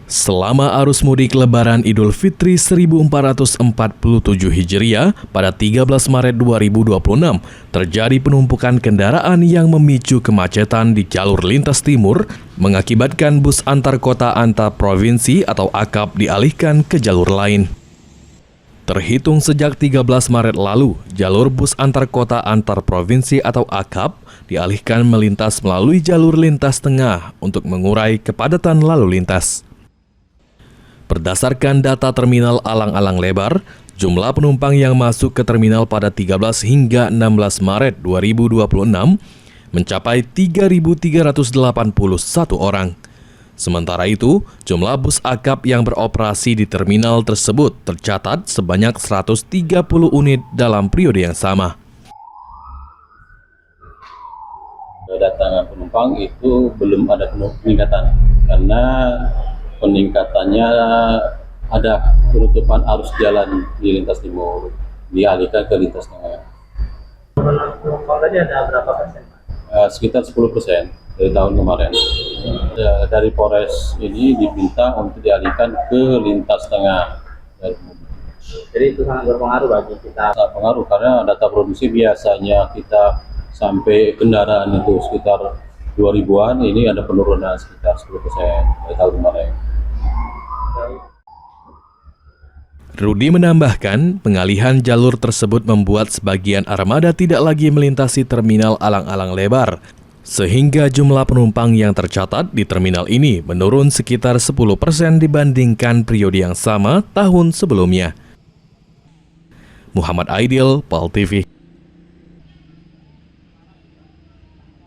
Selama arus mudik Lebaran Idul Fitri 1447 Hijriah pada 13 Maret 2026, terjadi penumpukan kendaraan yang memicu kemacetan di jalur lintas timur, mengakibatkan bus antar kota antar provinsi atau AKAP dialihkan ke jalur lain. Terhitung sejak 13 Maret lalu, jalur bus antar kota antar provinsi atau AKAP dialihkan melintas melalui jalur lintas tengah untuk mengurai kepadatan lalu lintas. Berdasarkan data terminal Alang-Alang Lebar, jumlah penumpang yang masuk ke terminal pada 13 hingga 16 Maret 2026 mencapai 3.381 orang. Sementara itu, jumlah bus AKAP yang beroperasi di terminal tersebut tercatat sebanyak 130 unit dalam periode yang sama. Kedatangan penumpang itu belum ada peningkatan karena peningkatannya ada penutupan arus jalan di lintas timur, dialihkan ke lintas tengah. Penumpang tadi ada berapa persen? Sekitar 10% dari tahun kemarin. Dari Polres ini diminta untuk dialihkan ke lintas tengah. Jadi itu sangat berpengaruh bagi kita. Sangat pengaruh karena data produksi biasanya kita sampai kendaraan itu sekitar 2000-an, ini ada penurunan sekitar 10% dari tahun kemarin. Rudi menambahkan, pengalihan jalur tersebut membuat sebagian armada tidak lagi melintasi terminal Alang-Alang Lebar, sehingga jumlah penumpang yang tercatat di terminal ini menurun sekitar 10% dibandingkan periode yang sama tahun sebelumnya. Muhammad Aidil, PAL TV.